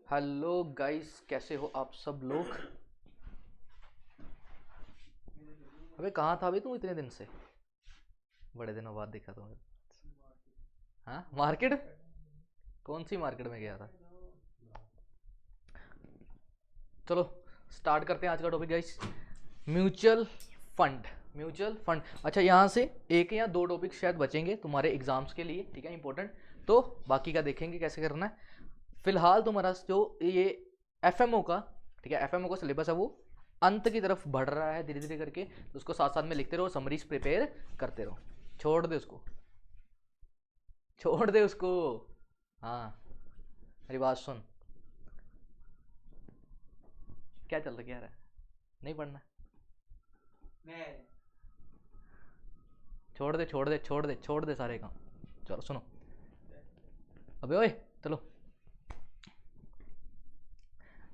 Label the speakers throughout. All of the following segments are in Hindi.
Speaker 1: हेलो गाइस, कैसे हो आप सब लोग। अबे कहाँ था अभी तुम इतने दिन से? बड़े दिनों बाद दिखा तुम्हें। हाँ, मार्केट? कौन सी मार्केट में गया था? चलो स्टार्ट करते हैं आज का topic guys. Mutual fund. Mutual fund. अच्छा, यहाँ से एक या दो टॉपिक शायद बचेंगे तुम्हारे एग्जाम्स के लिए, ठीक है, इंपॉर्टेंट। तो बाकी का देखेंगे कैसे करना है। फिलहाल तुम्हारा जो ये एफएमओ का, ठीक है, एफएमओ का सिलेबस है वो अंत की तरफ बढ़ रहा है धीरे धीरे करके, तो उसको साथ साथ में लिखते रहो, समरीज प्रिपेयर करते रहो। छोड़ दे उसको, छोड़ दे उसको। हाँ, मेरी बात सुन। क्या चल रहा है, क्या रहा है? नहीं पढ़ना? छोड़ दे छोड़ दे छोड़ दे छोड़ दे सारे काम। चलो सुनो। अबे ओए, चलो।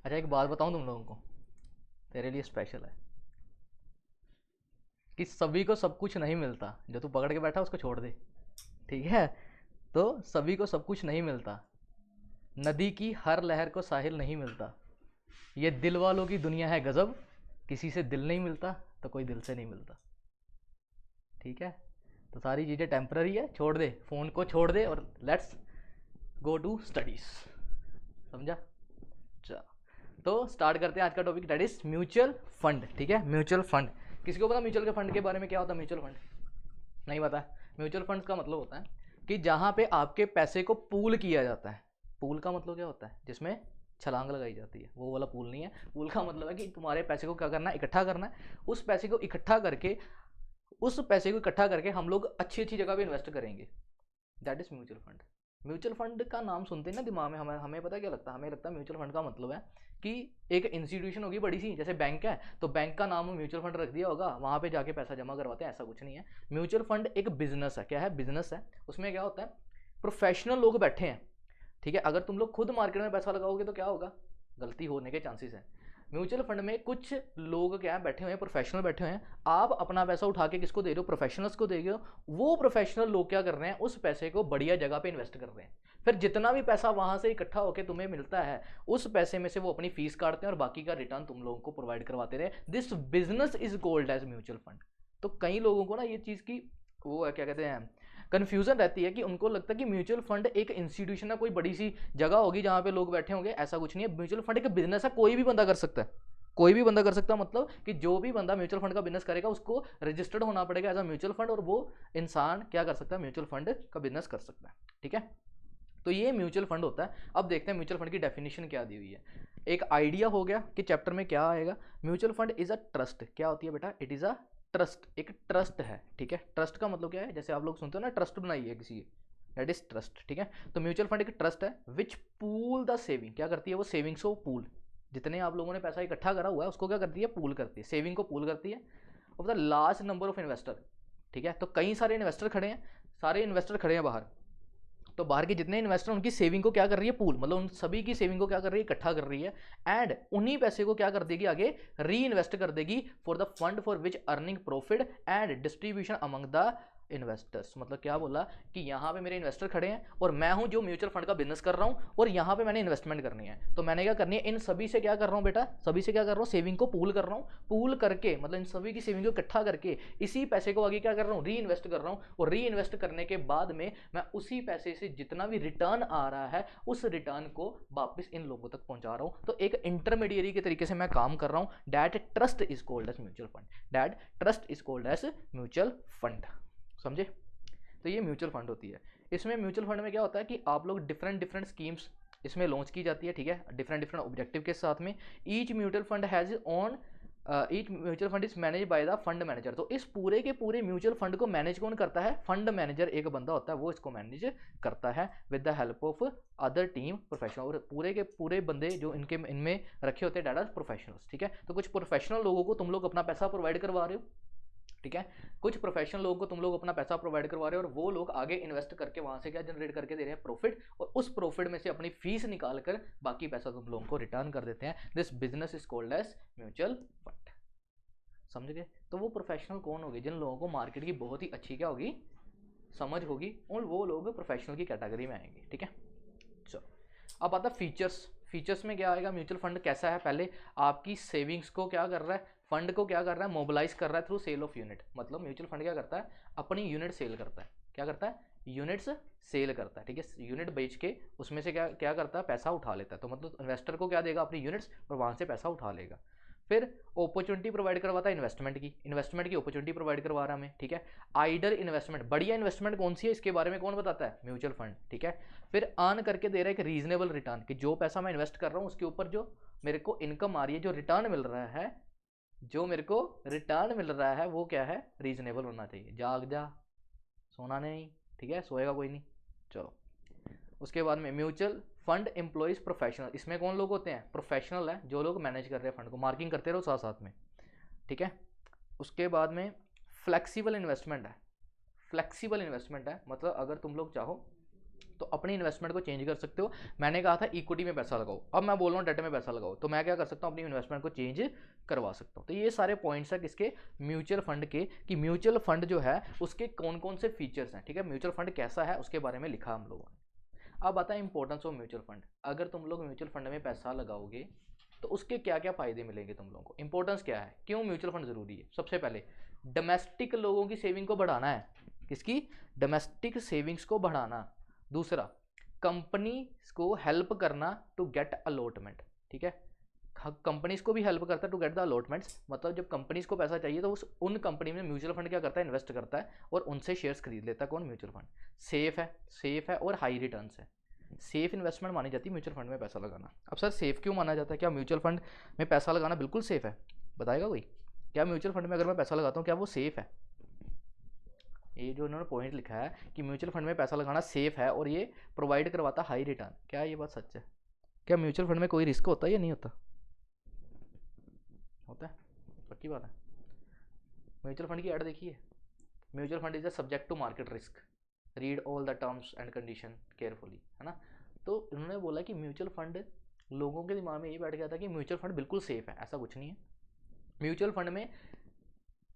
Speaker 1: अच्छा, एक बात बताऊं तुम लोगों को, तेरे लिए स्पेशल है कि सभी को सब कुछ नहीं मिलता। जो तू पकड़ के बैठा उसको छोड़ दे, ठीक है। तो सभी को सब कुछ नहीं मिलता। नदी की हर लहर को साहिल नहीं मिलता। ये दिल वालों की दुनिया है गजब। किसी से दिल नहीं मिलता तो कोई दिल से नहीं मिलता, ठीक है। तो सारी चीज़ें टेम्पररी है, छोड़ दे, फ़ोन को छोड़ दे और लेट्स गो टू स्टडीज। समझा? चलो, तो स्टार्ट करते हैं आज का topic, that is mutual fund, ठीक है। म्यूचुअल फंड, किसी को पता म्यूचुअल के फंड के बारे में क्या होता है? म्यूचुअल फंड नहीं पता? म्यूचुअल फंड का मतलब होता है कि जहाँ पे आपके पैसे को पूल किया जाता है। पूल का मतलब क्या होता है? जिसमें छलांग लगाई जाती है, वो वाला पूल नहीं है। पूल का मतलब है कि तुम्हारे पैसे को क्या करना है, इकट्ठा करना है। उस पैसे को इकट्ठा करके, उस पैसे को इकट्ठा करके हम लोग अच्छी अच्छी जगह पे इन्वेस्ट करेंगे। That is mutual fund. Mutual fund का नाम सुनते हैं ना, दिमाग में हमें हमें पता क्या लगता है? हमें लगता है म्यूचुअल फंड का मतलब है कि एक इंस्टीट्यूशन होगी बड़ी सी, जैसे बैंक है तो बैंक का नाम म्यूचुअल फंड रख दिया होगा, वहां पे जाके पैसा जमा करवाते हैं। ऐसा कुछ नहीं है। म्यूचुअल फंड एक बिजनेस है। क्या है? बिजनेस है। उसमें क्या होता है, प्रोफेशनल लोग बैठे हैं, ठीक है। अगर तुम लोग खुद मार्केट में पैसा लगाओगे तो क्या होगा? गलती होने के चांसेस हैं। म्यूचुअल फंड में कुछ लोग क्या है, बैठे हुए हैं, प्रोफेशनल बैठे हुए हैं। आप अपना पैसा उठा के किसको दे रहे हो? प्रोफेशनल्स को दे रहे हो। वो प्रोफेशनल लोग क्या कर रहे हैं, उस पैसे को बढ़िया जगह पे इन्वेस्ट कर रहे हैं। फिर जितना भी पैसा वहां से इकट्ठा होकर तुम्हें मिलता है, उस पैसे में से वो अपनी फीस काटते हैं और बाकी का रिटर्न तुम लोगों को प्रोवाइड करवाते रहे। This business is called as mutual fund. तो कई लोगों को ना ये चीज़ की वो है, क्या कहते हैं, कन्फ्यूजन रहती है कि उनको लगता है कि म्यूचुअल फंड एक इंस्टीट्यूशन है, कोई बड़ी सी जगह होगी जहां पे लोग बैठे होंगे। ऐसा कुछ नहीं है। म्यूचुअल फंड एक बिजनेस है, कोई भी बंदा कर सकता है। कोई भी बंदा कर सकता है, मतलब कि जो भी बंदा म्यूचुअल फंड का बिजनेस करेगा उसको रजिस्टर्ड होना पड़ेगा एज अ म्यूचुअल फंड, और वो इंसान क्या कर सकता है, म्यूचुअल फंड का बिजनेस कर सकता है, ठीक है। तो ये म्यूचुअल फंड होता है। अब देखते हैं म्यूचुअल फंड की डेफिनेशन क्या दी हुई है। एक आइडिया हो गया कि चैप्टर में क्या आएगा। Mutual fund is a trust. क्या होती है बेटा? It is a trust. एक ट्रस्ट है, ठीक है। ट्रस्ट का मतलब क्या है? जैसे आप लोग सुनते हो ना, ट्रस्ट बनाई है किसी की, दैट इज ट्रस्ट, ठीक है। तो म्यूचुअल फंड एक ट्रस्ट है विच पूल द सेविंग। क्या करती है वो? सेविंग्स को पूल, जितने आप लोगों ने पैसा इकट्ठा करा हुआ है उसको क्या करती है? पूल करती है, सेविंग को पूल करती है। Of the large number of investor, ठीक है। तो कई सारे इन्वेस्टर खड़े हैं, सारे इन्वेस्टर खड़े हैं बाहर। तो बाहर के जितने इन्वेस्टर, उनकी सेविंग को क्या कर रही है? पूल, मतलब उन सभी की सेविंग को क्या कर रही है? इकट्ठा कर रही है। एंड उन्हीं पैसे को क्या कर देगी? आगे री इन्वेस्ट कर देगी for the fund for which earning profit and distribution among the investors. मतलब क्या बोला कि यहाँ पे मेरे इन्वेस्टर खड़े हैं और मैं हूँ जो म्यूचुअल फंड का बिजनेस कर रहा हूँ, और यहाँ पे मैंने इन्वेस्टमेंट करनी है। तो मैंने क्या करनी है? इन सभी से क्या कर रहा हूँ बेटा? सभी से क्या कर रहा हूँ? सेविंग को पूल कर रहा हूँ। पूल करके मतलब इन सभी की सेविंग को इकट्ठा करके इसी पैसे को आगे क्या कर रहा हूँ? री इन्वेस्ट कर रहा हूँ। और री इन्वेस्ट करने के बाद में मैं उसी पैसे से जितना भी रिटर्न आ रहा है, उस रिटर्न को वापस इन लोगों तक पहुंचा रहा हूँ। तो एक इंटरमीडिएरी के तरीके से मैं काम कर रहा हूँ। That trust is called as mutual fund. That trust is called as mutual fund. समझे? तो ये म्यूचुअल फंड होती है। इसमें म्यूचुअल फंड में क्या होता है कि आप लोग डिफरेंट डिफरेंट स्कीम्स इसमें लॉन्च की जाती है, ठीक है, डिफरेंट डिफरेंट ऑब्जेक्टिव के साथ में। Each mutual fund has on each mutual fund is manage by the fund manager. तो इस पूरे के पूरे म्यूचुअल फंड को मैनेज कौन करता है? फंड मैनेजर एक बंदा होता है, वो इसको मैनेज करता है with the help of other team professional. और पूरे के पूरे बंदे जो इनके इनमें रखे होते हैं डाटा प्रोफेशनल्स, ठीक है। तो कुछ प्रोफेशनल लोगों को तुम लोग अपना पैसा प्रोवाइड करवा रहे हो, ठीक है। कुछ प्रोफेशनल लोगों को तुम लोग अपना पैसा प्रोवाइड करवा रहे हो, और वो लोग आगे इन्वेस्ट करके वहां से क्या जनरेट करके दे रहे हैं? प्रॉफिट। और उस प्रॉफिट में से अपनी फीस निकाल कर बाकी पैसा तुम लोगों को रिटर्न कर देते हैं। This business is called as mutual fund. समझ गए? तो वो प्रोफेशनल कौन होगी? जिन लोगों को मार्केट की बहुत ही अच्छी क्या होगी, समझ होगी, और वो लोग प्रोफेशनल की कैटेगरी में आएंगे, ठीक है। चलो, अब आता फीचर्स। फीचर्स में क्या आएगा, म्यूचुअल फंड कैसा है, पहले आपकी सेविंग्स को क्या कर रहा है, फंड को क्या कर रहा है, मोबिलाइज कर रहा है थ्रू सेल ऑफ यूनिट। मतलब म्यूचुअल फंड क्या करता है, अपनी यूनिट सेल करता है। क्या करता है, यूनिट्स सेल करता है, ठीक है, यूनिट बेच के उसमें से क्या क्या करता है, पैसा उठा लेता है। तो मतलब इन्वेस्टर को क्या देगा, अपनी यूनिट्स, और वहाँ से पैसा उठा लेगा। फिर अपॉर्चुनिटी प्रोवाइड करवाता है इन्वेस्टमेंट की अपॉर्चुनिटी प्रोवाइड करवा रहा है हमें, ठीक है। आइडल इन्वेस्टमेंट, बढ़िया इन्वेस्टमेंट कौन सी है इसके बारे में कौन बताता है, म्यूचुअल फंड, ठीक है। फिर अर्न करके दे रहा है एक रीजनेबल रिटर्न, कि जो पैसा मैं इन्वेस्ट कर रहा हूँ उसके ऊपर जो मेरे को इनकम आ रही है, जो रिटर्न मिल रहा है, जो मेरे को रिटर्न मिल रहा है वो क्या है, रीजनेबल होना चाहिए। जाग जा, सोना नहीं, ठीक है, सोएगा कोई नहीं। चलो, उसके बाद में म्यूचुअल फंड एम्प्लॉयज प्रोफेशनल, इसमें कौन लोग होते हैं, प्रोफेशनल है, जो लोग मैनेज कर रहे हैं फंड को, मार्किंग करते रहो साथ साथ में, ठीक है। उसके बाद में फ्लेक्सिबल इन्वेस्टमेंट है। फ्लेक्सिबल इन्वेस्टमेंट है मतलब अगर तुम लोग चाहो तो अपनी इन्वेस्टमेंट को चेंज कर सकते हो। मैंने कहा था इक्विटी में पैसा लगाओ, अब मैं बोल रहा हूँ डेट में पैसा लगाओ, तो मैं क्या कर सकता हूँ, अपनी इन्वेस्टमेंट को चेंज करवा सकता हूँ। तो ये सारे पॉइंट्स है किसके, म्यूचुअल फंड के, कि म्यूचुअल फंड जो है उसके कौन कौन से फीचर्स हैं, ठीक है, म्यूचुअल फंड कैसा है उसके बारे में लिखा हम लोगों ने। अब आता है इंपॉर्टेंस ऑफ म्यूचुअल फंड। अगर तुम लोग म्यूचुअल फंड में पैसा लगाओगे तो उसके क्या क्या फायदे मिलेंगे तुम लोगों को, इंपॉर्टेंस क्या है, क्यों म्यूचुअल फंड जरूरी है। सबसे पहले डोमेस्टिक लोगों की सेविंग को बढ़ाना है, किसकी, डोमेस्टिक सेविंग्स को बढ़ाना। दूसरा, कंपनी को हेल्प करना टू गेट अलॉटमेंट, ठीक है, कंपनीज को भी हेल्प करता है टू गेट द अलॉटमेंट्स। मतलब जब कंपनीज को पैसा चाहिए तो उन कंपनी में म्यूचुअल फंड क्या करता है, इन्वेस्ट करता है और उनसे शेयर्स खरीद लेता है। कौन, म्यूचुअल फंड। सेफ है और हाई रिटर्न्स है। सेफ इन्वेस्टमेंट मानी जाती है म्यूचुअल फंड में पैसा लगाना। अब सर सेफ क्यों माना जाता है, क्या म्यूचुअल फंड में पैसा लगाना बिल्कुल सेफ है, बताएगा कोई, क्या म्यूचुअल फंड में अगर मैं पैसा लगाता हूँ क्या वो सेफ है। ये जो उन्होंने पॉइंट लिखा है कि म्यूचुअल फंड में पैसा लगाना सेफ है और ये प्रोवाइड करवाता हाई रिटर्न, क्या ये बात सच है, क्या म्यूचुअल फंड में कोई रिस्क होता है या नहीं होता, होता है, पक्की बात है। म्यूचुअल फंड की ऐड देखिए, mutual fund is a subject to market risk, read all the terms and condition carefully, है ना। तो उन्होंने बोला कि म्यूचुअल फंड, लोगों के दिमाग में ये बैठ गया था कि म्यूचुअल फंड बिल्कुल सेफ है, ऐसा कुछ नहीं है। म्यूचुअल फंड में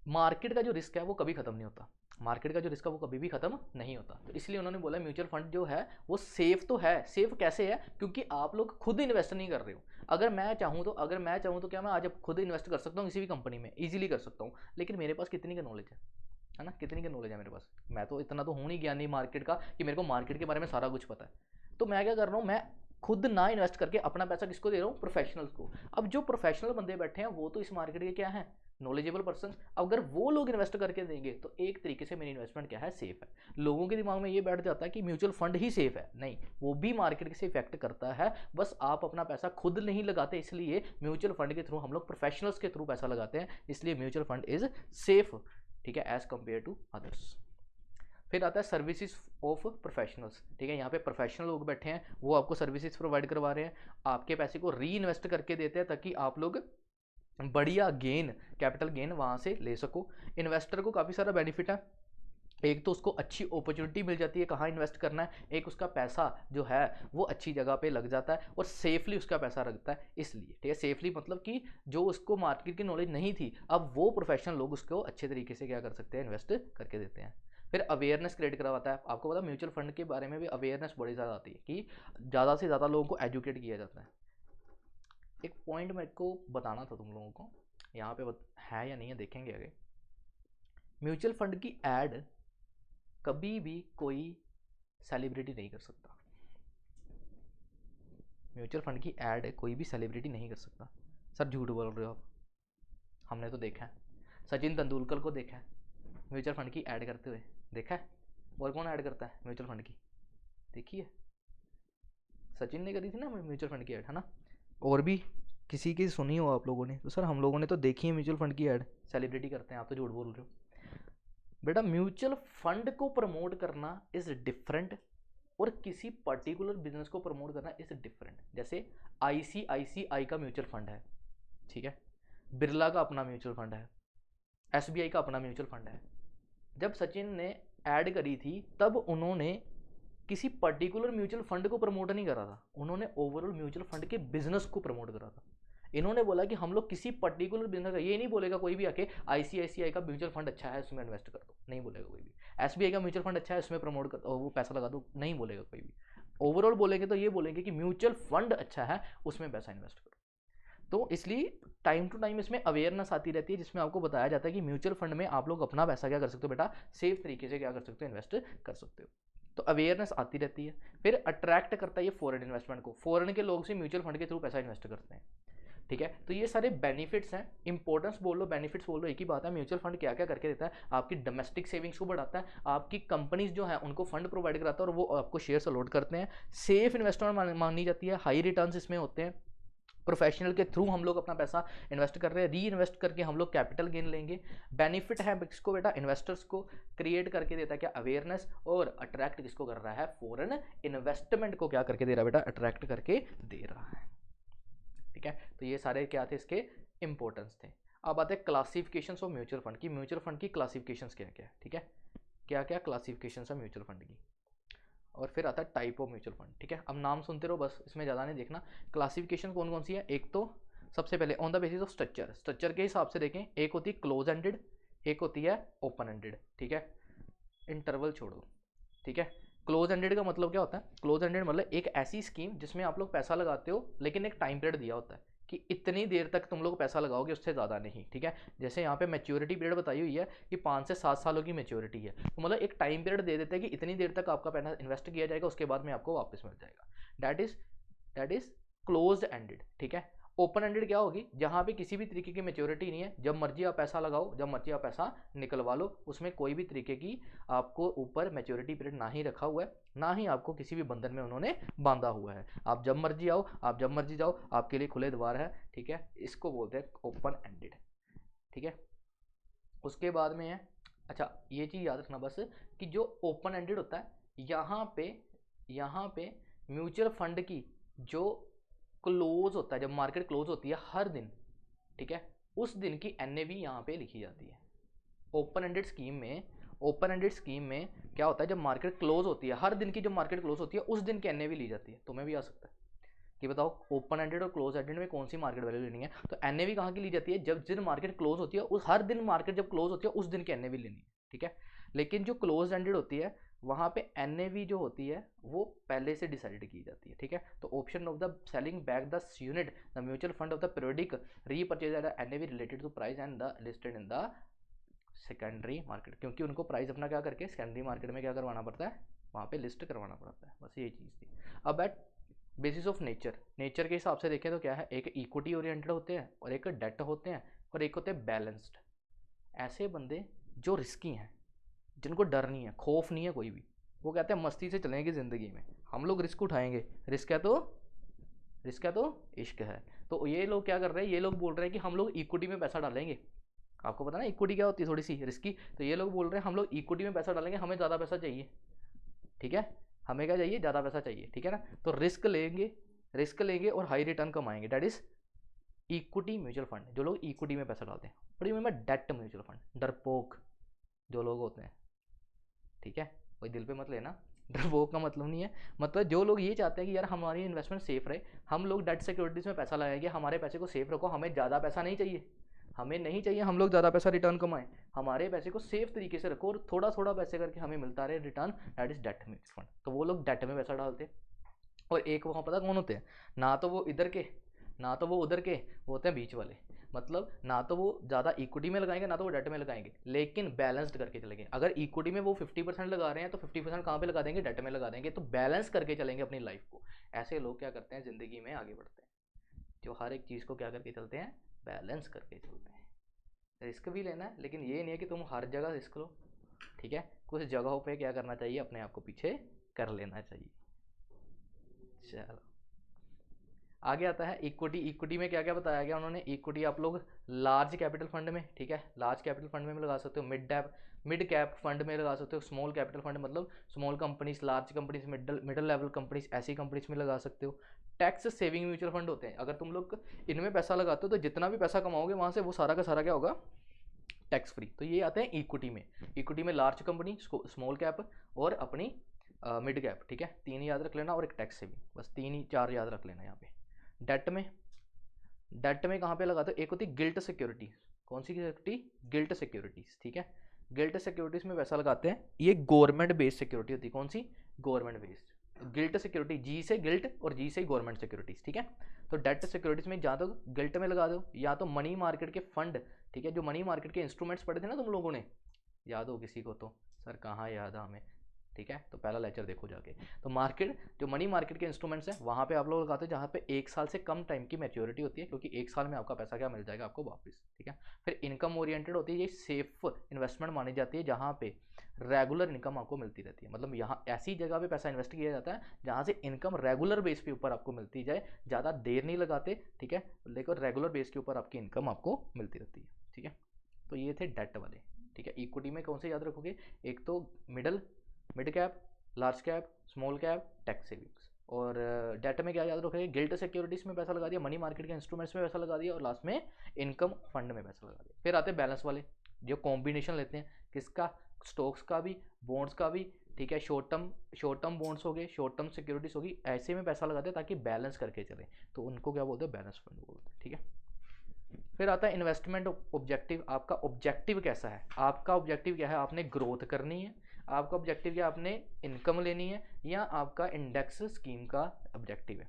Speaker 1: मार्केट का जो रिस्क है वो कभी खत्म नहीं होता, मार्केट का जो रिस्क है वो कभी भी खत्म नहीं होता। तो इसलिए उन्होंने बोला म्यूचुअल फंड जो है वो सेफ तो है। सेफ कैसे है, क्योंकि आप लोग खुद इन्वेस्ट नहीं कर रहे हो। अगर मैं चाहूँ तो क्या मैं आज खुद इन्वेस्ट कर सकता हूँ किसी भी कंपनी में, इजीली कर सकता हूँ, लेकिन मेरे पास कितनी का नॉलेज है ना, कितनी का नॉलेज है मेरे पास, मैं तो इतना तो हूँ नहीं ज्ञानी मार्केट का कि मेरे को मार्केट के बारे में सारा कुछ पता है। तो मैं क्या कर रहा हूँ, मैं खुद ना इन्वेस्ट करके अपना पैसा किसको दे रहा हूँ, प्रोफेशनल्स को। अब जो प्रोफेशनल बंदे बैठे हैं वो तो इस मार्केट के क्या है, नॉलेजेबल पर्सन। अगर वो लोग इन्वेस्ट करके देंगे तो एक तरीके से मेरी इन्वेस्टमेंट क्या है, सेफ है। लोगों के दिमाग में ये बैठ जाता है कि म्यूचुअल फंड ही सेफ है, नहीं, वो भी मार्केट से इफेक्ट करता है, बस आप अपना पैसा खुद नहीं लगाते, इसलिए म्यूचुअल फंड के थ्रू हम लोग प्रोफेशनल्स के थ्रू पैसा लगाते हैं, इसलिए म्यूचुअल फंड इज सेफ, ठीक है, एज कंपेयर टू अदर्स। फिर आता है सर्विसेज ऑफ प्रोफेशनल्स, ठीक है, यहाँ पे प्रोफेशनल लोग बैठे हैं, वो आपको सर्विसेज प्रोवाइड करवा रहे हैं, आपके पैसे को री इन्वेस्ट करके देते हैं ताकि आप लोग बढ़िया गेन, कैपिटल गेन वहाँ से ले सको। इन्वेस्टर को काफ़ी सारा बेनिफिट है, एक तो उसको अच्छी अपॉर्चुनिटी मिल जाती है कहाँ इन्वेस्ट करना है, एक उसका पैसा जो है वो अच्छी जगह पे लग जाता है और सेफली उसका पैसा रखता है, इसलिए, ठीक है, सेफली मतलब कि जो उसको मार्केट की नॉलेज नहीं थी अब वो प्रोफेशनल लोग उसको अच्छे तरीके से क्या कर सकते हैं, इन्वेस्ट करके देते हैं। फिर अवेयरनेस क्रिएट करवाता है, आपको पता म्यूचुअल फंड के बारे में भी अवेयरनेस बड़ी ज़्यादा आती है कि ज़्यादा से ज़्यादा लोगों को एजुकेट किया जाता है। एक पॉइंट मेरे को बताना था तुम लोगों को, यहाँ पे है या नहीं है देखेंगे आगे। म्यूचुअल फंड की ऐड कभी भी कोई सेलिब्रिटी नहीं कर सकता, म्यूचुअल फंड की ऐड कोई भी सेलिब्रिटी नहीं कर सकता। सर झूठ बोल रहे हो आप, हमने तो देखा है, सचिन तेंदुलकर को देखा है म्यूचुअल फंड की ऐड करते हुए, देखा है। और कौन ऐड करता है म्यूचुअल फंड की, देखिए सचिन ने करी थी ना म्यूचुअल फंड की ऐड, है ना। और भी किसी की सुनी हो आप लोगों ने, तो सर हम लोगों ने तो देखी है म्यूचुअल फंड की ऐड, सेलिब्रिटी करते हैं, आप तो झूठ बोल रहे हो। बेटा म्यूचुअल फंड को प्रमोट करना इज डिफरेंट और किसी पर्टिकुलर बिजनेस को प्रमोट करना इज डिफरेंट। जैसे आईसीआईसीआई का म्यूचुअल फंड है, ठीक है, बिरला का अपना म्यूचुअल फंड है, एसबीआई का अपना म्यूचुअल फंड है। जब सचिन ने ऐड करी थी तब उन्होंने किसी पर्टिकुलर म्यूचुअल फंड को प्रमोट नहीं करा था, उन्होंने ओवरऑल म्यूचुअल फंड के बिजनेस को प्रमोट करा था। इन्होंने बोला कि हम लोग किसी पर्टिकुलर बिजनेस का, ये नहीं बोलेगा कोई भी आके आईसीआईसीआई का म्यूचुअल फंड अच्छा है उसमें इन्वेस्ट कर दो, नहीं बोलेगा कोई भी। एसबीआई का म्यूचुअल फंड अच्छा है उसमें प्रमोट कर वो पैसा लगा दो, नहीं बोलेगा कोई भी। ओवरऑल बोलेंगे तो ये बोलेंगे कि म्यूचुअल फंड अच्छा है, उसमें पैसा इन्वेस्ट करो। तो इसलिए टाइम टू टाइम इसमें अवेयरनेस आती रहती है, जिसमें आपको बताया जाता है कि म्यूचुअल फंड में आप लोग अपना पैसा क्या कर सकते हो बेटा, सेफ तरीके से क्या कर सकते हो, इन्वेस्ट कर सकते हो। तो अवेयरनेस आती रहती है। फिर अट्रैक्ट करता है ये फॉरेन इन्वेस्टमेंट को, फॉरेन के लोग से म्यूचुअल फंड के थ्रू पैसा इन्वेस्ट करते हैं। ठीक है, तो ये सारे बेनिफिट्स हैं। इंपॉर्टेंस बोल लो, बेनिफिट्स बोल लो, एक ही बात है। म्यूचुअल फंड क्या क्या करके देता है, आपकी डोमेस्टिक सेविंग्स को बढ़ाता है, आपकी कंपनीज जो है उनको फंड प्रोवाइड कराता है और वो आपको शेयर्स अलॉट करते हैं। सेफ इन्वेस्टमेंट मानी जाती है, हाई रिटर्न्स इसमें होते हैं। प्रोफेशनल के थ्रू हम लोग अपना पैसा इन्वेस्ट कर रहे हैं, री इन्वेस्ट करके हम लोग कैपिटल गेन लेंगे। बेनिफिट है किसको बेटा, इन्वेस्टर्स को। क्रिएट करके देता है क्या, अवेयरनेस। और अट्रैक्ट किसको कर रहा है, फॉरेन इन्वेस्टमेंट को क्या करके दे रहा है बेटा, अट्रैक्ट करके दे रहा है। ठीक है, तो ये सारे क्या थे, इसके इंपॉर्टेंस थे। अब आते हैं क्लासिफिकेशंस ऑफ म्यूचुअल फंड की। म्यूचुअल फंड की क्लासिफिकेशंस क्या क्या है, ठीक है, क्या क्या क्लासिफिकेशंस है म्यूचुअल फंड की। और फिर आता है टाइप ऑफ म्यूचुअल फंड। ठीक है, अब नाम सुनते रहो बस, इसमें ज़्यादा नहीं देखना। क्लासिफिकेशन कौन कौन सी है, एक तो सबसे पहले on the basis of structure, structure के हिसाब से देखें। एक होती है क्लोज एंडेड, एक होती है ओपन एंडेड। ठीक है, इंटरवल छोड़ो। ठीक है, क्लोज एंडेड का मतलब क्या होता है, क्लोज एंडेड मतलब एक ऐसी स्कीम जिसमें आप लोग पैसा लगाते हो लेकिन एक टाइम पीरियड दिया होता है कि इतनी देर तक तुम लोग पैसा लगाओगे, उससे ज़्यादा नहीं। ठीक है, जैसे यहाँ पे मैच्योरिटी पीरियड बताई हुई है कि 5 से 7 सालों की मैच्योरिटी है, तो मतलब एक टाइम पीरियड दे देते हैं कि इतनी देर तक आपका पैसा इन्वेस्ट किया जाएगा, उसके बाद में आपको वापस मिल जाएगा। That is close ended. ठीक है, ओपन एंडेड क्या होगी, जहां पे किसी भी तरीके की मैच्योरिटी नहीं है, जब मर्जी आप पैसा लगाओ, जब मर्जी आप पैसा निकलवा लो, उसमें कोई भी तरीके की आपको ऊपर मैच्योरिटी पीरियड ना ही रखा हुआ है, ना ही आपको किसी भी बंधन में उन्होंने बांधा हुआ है। आप जब मर्जी आओ, आप जब मर्जी जाओ, आपके लिए खुले द्वार है। ठीक है, इसको बोलते हैं ओपन एंडेड। ठीक है, उसके बाद में है, अच्छा ये चीज़ याद रखना बस कि जो ओपन एंडेड होता है, यहाँ पे म्यूचुअल फंड की जो क्लोज होता है, जब मार्केट क्लोज होती है हर दिन, ठीक है, उस दिन की एनएवी यहाँ पे लिखी जाती है। ओपन एंडेड स्कीम में क्या होता है, जब मार्केट क्लोज होती है हर दिन की, जब मार्केट क्लोज होती है उस दिन की एनएवी ली जाती है। तुम्हें भी आ सकता है कि बताओ ओपन एंडेड और क्लोज एंडेड में कौन सी मार्केट वैल्यू लेनी है। तो एनएवी कहाँ की ली जाती है, जब दिन मार्केट क्लोज होती है, उस हर दिन मार्केट जब क्लोज होती है उस दिन की एनएवी लेनी है। ठीक है, लेकिन जो क्लोज एंडेड होती है वहाँ पे एनएवी जो होती है वो पहले से डिसाइड की जाती है। ठीक है, तो option of the selling back the unit the mutual fund of the periodic repurchase at NAV related to price and the listed in the secondary market, क्योंकि उनको प्राइस अपना क्या करके सेकेंडरी मार्केट में क्या करवाना पड़ता है, वहाँ पे लिस्ट करवाना पड़ता है। बस ये चीज़ थी। अब एट बेसिस ऑफ नेचर के हिसाब से देखें तो क्या है, एक इक्विटी ओरिएंटेड होते हैं और एक डेट होते हैं और एक होते हैं बैलेंस्ड। ऐसे बंदे जो रिस्की हैं, जिनको डर नहीं है, खौफ नहीं है कोई भी, वो कहते हैं मस्ती से चलेंगे ज़िंदगी में, हम लोग रिस्क उठाएंगे। रिस्क है तो इश्क है। तो ये लोग क्या कर रहे हैं, ये लोग बोल रहे हैं कि हम लोग इक्विटी में पैसा डालेंगे। आपको पता ना इक्विटी क्या होती है, थोड़ी सी रिस्की। तो ये लोग बोल रहे हैं हम लोग इक्विटी में पैसा डालेंगे, हमें ज़्यादा पैसा चाहिए। ठीक है, हमें क्या चाहिए, ज़्यादा पैसा चाहिए। ठीक है ना, तो रिस्क लेंगे और हाई रिटर्न कमाएंगे। That is equity mutual fund, जो लोग इक्विटी में पैसा डालते हैं। बड़ी में डेट म्यूचुअल फंड, डरपोक जो लोग होते हैं। ठीक है, कोई दिल पे मत लेना, डरपोक का मतलब नहीं है, मतलब जो लोग ये चाहते हैं कि यार हमारी इन्वेस्टमेंट सेफ रहे, हम लोग डेट सिक्योरिटीज़ में पैसा लगाएंगे, हमारे पैसे को सेफ रखो, हमें ज़्यादा पैसा नहीं चाहिए, हमें नहीं चाहिए हम लोग ज़्यादा पैसा रिटर्न कमाएं, हमारे पैसे को सेफ तरीके से रखो और थोड़ा थोड़ा पैसे करके हमें मिलता रहे return. That is debt mutual fund. तो वो लोग डेट में पैसा डालते हैं। और एक वहाँ पता कौन होते हैं, ना तो वो इधर के ना तो वो उधर के, वो होते हैं बीच वाले। मतलब ना तो वो ज़्यादा इक्विटी में लगाएंगे, ना तो वो डेट में लगाएंगे, लेकिन बैलेंस्ड करके चलेंगे। अगर इक्विटी में वो 50% लगा रहे हैं तो 50% कहाँ पे लगा देंगे, डेट में लगा देंगे। तो बैलेंस करके चलेंगे अपनी लाइफ को। ऐसे लोग क्या करते हैं, ज़िंदगी में आगे बढ़ते हैं, जो हर एक चीज़ को क्या करके चलते हैं, बैलेंस करके चलते हैं। रिस्क भी लेना है, लेकिन ये नहीं है कि तुम हर जगह रिस्क लो। ठीक है, कुछ जगहों पे क्या करना चाहिए, अपने आप को पीछे कर लेना चाहिए। चलो आगे आता है इक्विटी में क्या क्या बताया गया उन्होंने। इक्विटी आप लोग लार्ज कैपिटल फंड में, ठीक है, लार्ज कैपिटल फंड में लगा सकते हो, मिड कैप फंड में लगा सकते हो, स्मॉल कैपिटल फंड मतलब small companies, large companies, middle level companies, ऐसी कंपनीज में लगा सकते हो। टैक्स सेविंग म्यूचुअल फंड होते हैं, अगर तुम लोग इनमें पैसा लगाते हो तो जितना भी पैसा कमाओगे वहाँ से वो सारा का सारा क्या होगा, टैक्स फ्री। तो ये आते हैं इक्विटी में लार्ज कंपनी, स्मॉल कैप और अपनी मिड कैप। ठीक है, 3 याद रख लेना और एक टैक्स सेविंग, बस 3 ही 4 याद रख लेना। यहाँ पे डेट में कहाँ पे लगाते हो, एक होती है गिल्ट सिक्योरिटी। कौन सी सिक्योरिटी, गिल्ट सिक्योरिटीज। ठीक है, गिल्ट सिक्योरिटीज में पैसा लगाते हैं, ये गवर्नमेंट बेस्ड सिक्योरिटी होती है। कौन सी, गवर्नमेंट बेस्ड। गिल्ट सिक्योरिटी, जी से गिल्ट और जी से गवर्नमेंट सिक्योरिटीज, ठीक है। तो डेट सिक्योरिटीज में या तो गिल्ट में लगा दो या तो मनी मार्केट के फंड, ठीक है, जो मनी मार्केट के इंस्ट्रूमेंट्स पढ़े थे ना तुम लोगों ने, याद हो किसी को तो, सर कहाँ याद है हमें, ठीक है, तो पहला लेक्चर देखो जाके। तो मार्केट, जो मनी मार्केट के इंस्ट्रूमेंट्स हैं वहाँ पे आप लोग लगाते हैं जहाँ पे 1 साल से कम टाइम की मैच्योरिटी होती है, क्योंकि 1 साल में आपका पैसा क्या मिल जाएगा आपको वापस, ठीक है। फिर इनकम ओरिएंटेड होती है, ये सेफ इन्वेस्टमेंट मानी जाती है जहाँ पे रेगुलर इनकम आपको मिलती रहती है, मतलब यहाँ ऐसी जगह पे पैसा इन्वेस्ट किया जाता है जहाँ से इनकम रेगुलर बेस के ऊपर आपको मिलती जाए, ज़्यादा देर नहीं लगाते, ठीक है, लेकिन रेगुलर बेस के ऊपर आपकी इनकम आपको मिलती रहती है, ठीक है। तो ये थे डेट वाले, ठीक है। इक्विटी में कौन से याद रखोगे, एक तो mid cap, large cap, small cap, tax savings. और डेट में क्या याद रखोगे, गिल्ट सिक्योरिटीज में पैसा लगा दिया, मनी मार्केट के इंस्ट्रूमेंट्स में पैसा लगा दिया और लास्ट में इनकम फंड में पैसा लगा दिया। फिर आते हैं बैलेंस वाले, जो कॉम्बिनेशन लेते हैं किसका, स्टॉक्स का भी, बॉन्ड्स का भी, ठीक है, शॉर्ट टर्म बॉन्ड्स हो गए, शॉर्ट टर्म सिक्योरिटीज होगी, ऐसे में पैसा लगाते हैं ताकि बैलेंस करके चले, तो उनको क्या बोलते हैं, बैलेंस फंड बोलते हैं, ठीक है। फिर आता है इन्वेस्टमेंट ऑब्जेक्टिव, आपका ऑब्जेक्टिव कैसा है, आपका ऑब्जेक्टिव क्या है, आपने ग्रोथ करनी है, आपका ऑब्जेक्टिव क्या, आपने इनकम लेनी है, या आपका इंडेक्स स्कीम का ऑब्जेक्टिव है।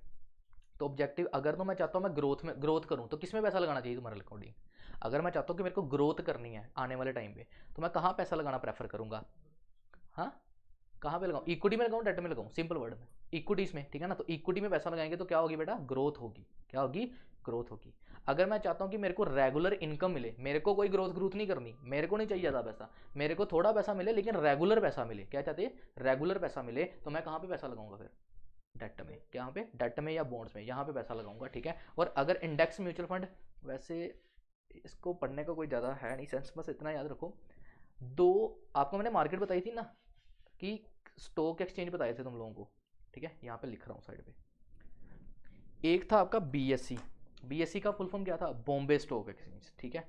Speaker 1: तो ऑब्जेक्टिव अगर तो मैं चाहता हूँ मैं ग्रोथ करूँ तो किस में पैसा लगाना चाहिए तुम्हारे अकॉर्डिंग, अगर मैं चाहता हूँ कि मेरे को ग्रोथ करनी है आने वाले टाइम पे, तो मैं कहाँ पैसा लगाना प्रेफर करूँगा, हाँ कहाँ पे लगाऊँ, इक्विटी में लगाऊँ, डेट में लगाऊँ, सिंपल वर्ड में इक्विटीज में, ठीक है ना। तो इक्विटी में पैसा लगाएंगे तो क्या होगी बेटा, ग्रोथ होगी, क्या होगी, ग्रोथ होगी। अगर मैं चाहता हूँ कि मेरे को रेगुलर इनकम मिले, मेरे को कोई ग्रोथ नहीं करनी, मेरे को नहीं चाहिए ज़्यादा पैसा, मेरे को थोड़ा पैसा मिले लेकिन रेगुलर पैसा मिले, क्या चाहते हैं, रेगुलर पैसा मिले, तो मैं कहाँ पे पैसा लगाऊंगा फिर, डेट में, यहाँ पे डेट में या बॉन्ड्स में, यहाँ पे पैसा लगाऊंगा, ठीक है। और अगर इंडेक्स म्यूचुअल फंड, वैसे इसको पढ़ने का कोई ज़्यादा है नहीं सेंस, बस इतना याद रखो, दो आपको मैंने मार्केट बताई थी ना, कि स्टॉक एक्सचेंज बताए थे तुम लोगों को, ठीक है, यहाँ पे लिख रहा हूँ साइड पे। एक था आपका बीएससी, बीएससी का फुल फॉर्म क्या था, बॉम्बे स्टॉक एक्सचेंज, ठीक है।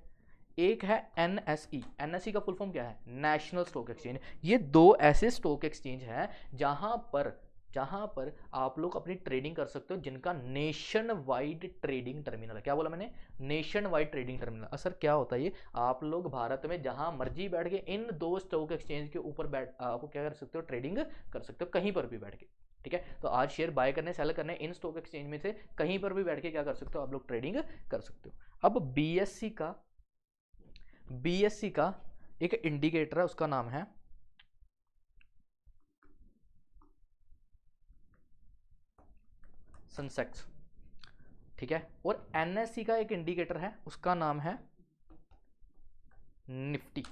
Speaker 1: एक है एनएसई, एनएसई का फुल फॉर्म क्या है, नेशनल स्टॉक एक्सचेंज। ये दो ऐसे स्टॉक एक्सचेंज हैं जहां पर आप लोग अपनी ट्रेडिंग कर सकते हो, जिनका नेशन वाइड ट्रेडिंग टर्मिनल है। क्या बोला मैंने, नेशन वाइड ट्रेडिंग टर्मिनल। असर क्या होता है ये, आप लोग भारत में जहां मर्जी बैठ के इन दो स्टॉक एक्सचेंज के ऊपर बैठ आपको क्या कर सकते हो, ट्रेडिंग कर सकते हो कहीं पर भी बैठ के, ठीक है। तो आज शेयर बाय करने सेल करने इन स्टॉक एक्सचेंज में से कहीं पर भी बैठ के क्या कर सकते हो, आप लोग ट्रेडिंग कर सकते हो। अब बीएससी का एक इंडिकेटर है, उसका नाम है सेंसेक्स, ठीक है। और एनएससी का एक इंडिकेटर है, उसका नाम है निफ्टी,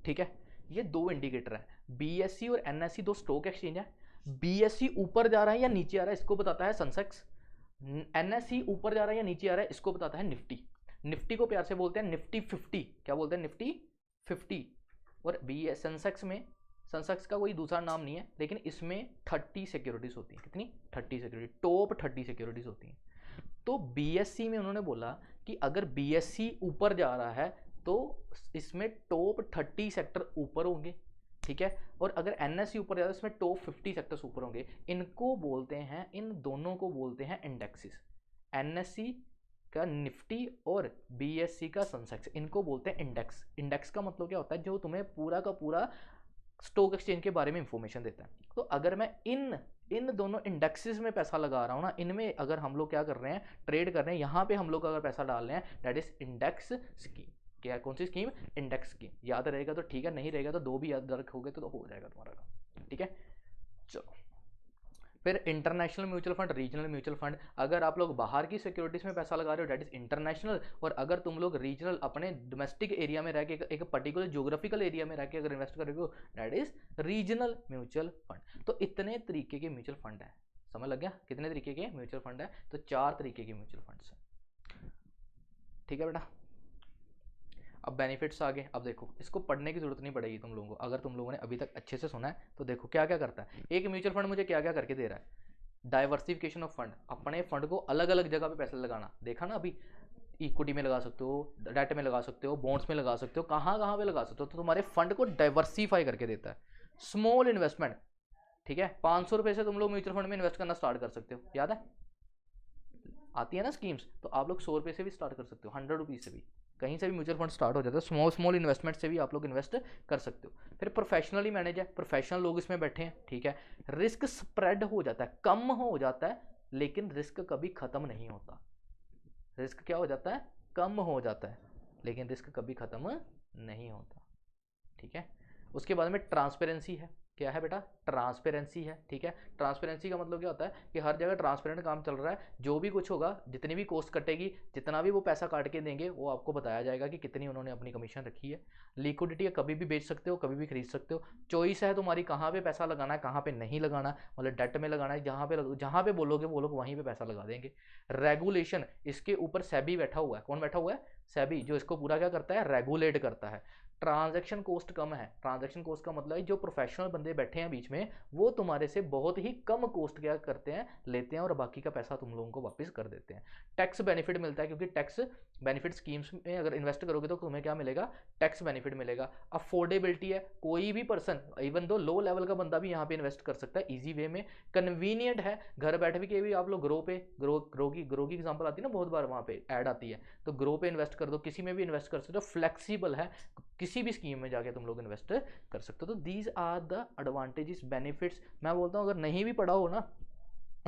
Speaker 1: ठीक है। ये दो इंडिकेटर है, बीएससी और एनएससी दो स्टॉक एक्सचेंज है। बीएससी ऊपर जा रहा है या नीचे आ रहा है इसको बताता है सेंसेक्स, एनएससी ऊपर जा रहा है या नीचे आ रहा है इसको बताता है निफ्टी। निफ्टी को प्यार से बोलते हैं निफ्टी 50, क्या बोलते हैं, निफ्टी 50। और बी सेंसेक्स का कोई दूसरा नाम नहीं है, लेकिन इसमें 30 सिक्योरिटीज होती हैं, कितनी, 30 सिक्योरिटी, टॉप 30 सिक्योरिटीज होती हैं। तो बीएससी में उन्होंने बोला कि अगर बीएससी ऊपर जा रहा है तो इसमें टॉप 30 सेक्टर ऊपर होंगे, ठीक है। और अगर एनएससी ऊपर जा रहा है इसमें टॉप 50 सेक्टर्स ऊपर होंगे। इनको बोलते हैं, इन दोनों को बोलते हैं इंडेक्सेस, एनएससी का निफ्टी और बीएससी का सेंसेक्स, इनको बोलते हैं इंडेक्स। इंडेक्स का मतलब क्या होता है, जो तुम्हें पूरा का पूरा स्टॉक एक्सचेंज के बारे में इंफॉर्मेशन देता है। तो अगर मैं इन दोनों इंडेक्सेस में पैसा लगा रहा हूँ ना, इनमें अगर हम लोग क्या कर रहे हैं, ट्रेड कर रहे हैं, यहाँ पे हम लोग अगर पैसा डाल रहे हैं, दैट इज इंडेक्स स्कीम। क्या, कौन सी स्कीम, इंडेक्स स्कीम। याद रहेगा तो ठीक है, नहीं रहेगा तो दो भी याद रखोगे तो हो जाएगा तुम्हारा काम, ठीक है। चलो, फिर international mutual fund, regional mutual fund. अगर आप लोग बाहर की सिक्योरिटीज में पैसा लगा रहे हो दैट इज इंटरनेशनल, और अगर तुम लोग रीजनल अपने डोमेस्टिक एरिया में रह के एक पर्टिकुलर ज्योग्राफिकल एरिया में रह के अगर इन्वेस्ट करोगे हो that is regional mutual fund. तो इतने तरीके के म्यूचुअल फंड है, समझ लग गया कितने तरीके के म्यूचुअल फंड है, तो 4 तरीके के म्यूचुअल फंड्स हैं, ठीक है बेटा। अब बेनिफिट्स आ गए। अब देखो, इसको पढ़ने की जरूरत नहीं पड़ेगी तुम लोगों को, अगर तुम लोगों ने अभी तक अच्छे से सुना है तो देखो क्या क्या करता है। एक म्यूचुअल फंड मुझे क्या क्या करके दे रहा है, डाइवर्सिफिकेशन ऑफ फंड, अपने फंड को अलग अलग जगह पे पैसे लगाना। देखा ना अभी, इक्विटी में लगा सकते हो, डेट में लगा सकते हो, बॉन्ड्स में लगा सकते हो, कहाँ कहाँ पे लगा सकते हो। तो तुम्हारे फंड को डाइवर्सिफाई करके देता है। स्मॉल इन्वेस्टमेंट, ठीक है, 500 रुपये से तुम लोग म्यूचुअल फंड में इन्वेस्ट करना स्टार्ट कर सकते हो, याद है आती है ना स्कीम्स, तो आप लोग 100 रुपये से भी स्टार्ट कर सकते हो, 100 रुपीज़ से भी कहीं से भी म्यूचुअल फंड स्टार्ट हो जाता है, स्मॉल स्मॉल इन्वेस्टमेंट से भी आप लोग इन्वेस्ट कर सकते हो। फिर प्रोफेशनली मैनेज है, प्रोफेशनल लोग इसमें बैठे हैं, ठीक है। रिस्क स्प्रेड हो जाता है, कम हो जाता है, लेकिन रिस्क कभी खत्म नहीं होता। रिस्क क्या हो जाता है, कम हो जाता है, लेकिन रिस्क कभी खत्म नहीं होता, ठीक है। उसके बाद में ट्रांसपेरेंसी है, क्या है बेटा, ट्रांसपेरेंसी है, ठीक है। ट्रांसपेरेंसी का मतलब क्या होता है कि हर जगह ट्रांसपेरेंट काम चल रहा है, जो भी कुछ होगा, जितनी भी कॉस्ट कटेगी, जितना भी वो पैसा काट के देंगे, वो आपको बताया जाएगा कि कितनी उन्होंने अपनी कमीशन रखी है। लिक्विडिटी है, कभी भी बेच सकते हो, कभी भी खरीद सकते हो। चॉइस है तुम्हारी कहाँ पे पैसा लगाना है, कहाँ पे नहीं लगाना है, मतलब डेट में लगाना है, जहाँ पे बोलोगे वो लोग वहीं पे पैसा लगा देंगे। रेगुलेशन, इसके ऊपर सेबी बैठा हुआ है, कौन बैठा हुआ है, सेबी, जो इसको पूरा क्या करता है, रेगुलेट करता है। ट्रांजैक्शन कॉस्ट कम है, ट्रांजैक्शन कॉस्ट का मतलब है जो प्रोफेशनल बंदे बैठे हैं बीच में, वो तुम्हारे से बहुत ही कम कॉस्ट क्या करते हैं, लेते हैं, और बाकी का पैसा तुम लोगों को वापस कर देते हैं। टैक्स बेनिफिट मिलता है, क्योंकि टैक्स बेनिफिट स्कीम्स में अगर इन्वेस्ट करोगे तो तुम्हें क्या मिलेगा, टैक्स बेनिफिट मिलेगा। अफोर्डेबिलिटी है, कोई भी person, even though low level का बंदा भी यहाँ पे इन्वेस्ट कर सकता है ईजी वे में। कन्वीनियंट है, घर बैठे के भी आप लोग ग्रो की एग्जांपल आती है ना, बहुत बार वहाँ पे ऐड आती है, तो ग्रो पे इन्वेस्ट कर दो, किसी में भी इन्वेस्ट कर सकते हो, फ्लेक्सिबल है, किसी भी स्कीम में जाके तुम लोग इन्वेस्ट कर सकते हो। तो these are the advantages, benefits. मैं बोलता हूँ अगर नहीं भी पढ़ा हो ना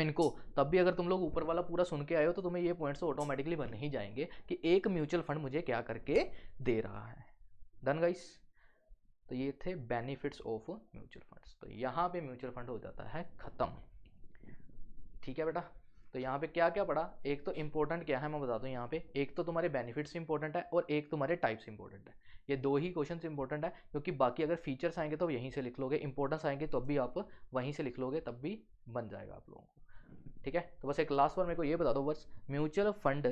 Speaker 1: इनको, तब भी अगर तुम लोग ऊपर वाला पूरा सुन के आए हो तो तुम्हें ये पॉइंट्स ऑटोमेटिकली बन ही जाएंगे कि एक म्यूचुअल फंड मुझे क्या करके दे रहा है। Done guys. तो ये थे बेनिफिट्स ऑफ म्यूचुअल फंड्स। तो यहाँ पे म्यूचुअल फंड हो जाता है खत्म, ठीक है बेटा। तो यहाँ पे क्या क्या पढ़ा, एक तो इंपॉर्टेंट क्या है मैं बता दूँ यहाँ पे, एक तो तुम्हारे बेनिफिट्स इंपॉर्टेंट है और एक तुम्हारे टाइप्स इंपॉर्टेंट है। ये दो ही क्वेश्चन इंपॉर्टेंट है, क्योंकि बाकी अगर फीचर्स आएंगे तो यहीं से लिख लोगे, इंपॉर्टेंस आएंगे तब भी आप वहीं से लिख लोगे, तब भी बन जाएगा आप लोगों को, ठीक है। तो बस एक लास्ट बार मेरे को ये बता दो बस, म्यूचुअल फंड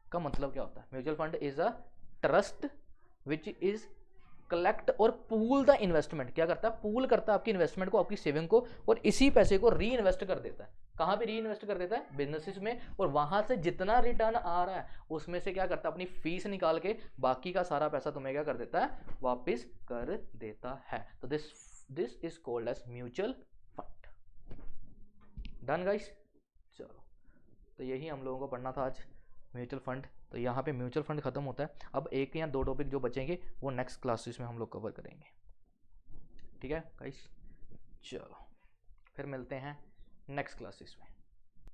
Speaker 1: का मतलब क्या होता है। Mutual fund is a trust which is collect और पूल द इन्वेस्टमेंट, क्या करता है, पूल करता है आपकी इन्वेस्टमेंट को, आपकी सेविंग को, और इसी पैसे को री इन्वेस्ट कर देता है। कहाँ पे री इन्वेस्ट कर देता है, बिजनेसेस में, और वहां से जितना रिटर्न आ रहा है उसमें से क्या करता है, अपनी फीस निकाल के बाकी का सारा पैसा तुम्हें क्या कर देता है, वापिस कर देता है। तो this is called as mutual fund. Done guys. चलो, तो यही हम लोगों को पढ़ना था आज, म्यूचुअल फंड। तो यहाँ पे म्यूचुअल फंड खत्म होता है। अब एक या दो टॉपिक जो बचेंगे वो नेक्स्ट क्लासेस में हम लोग कवर करेंगे, ठीक है गाइस। चलो फिर मिलते हैं नेक्स्ट क्लासेस में।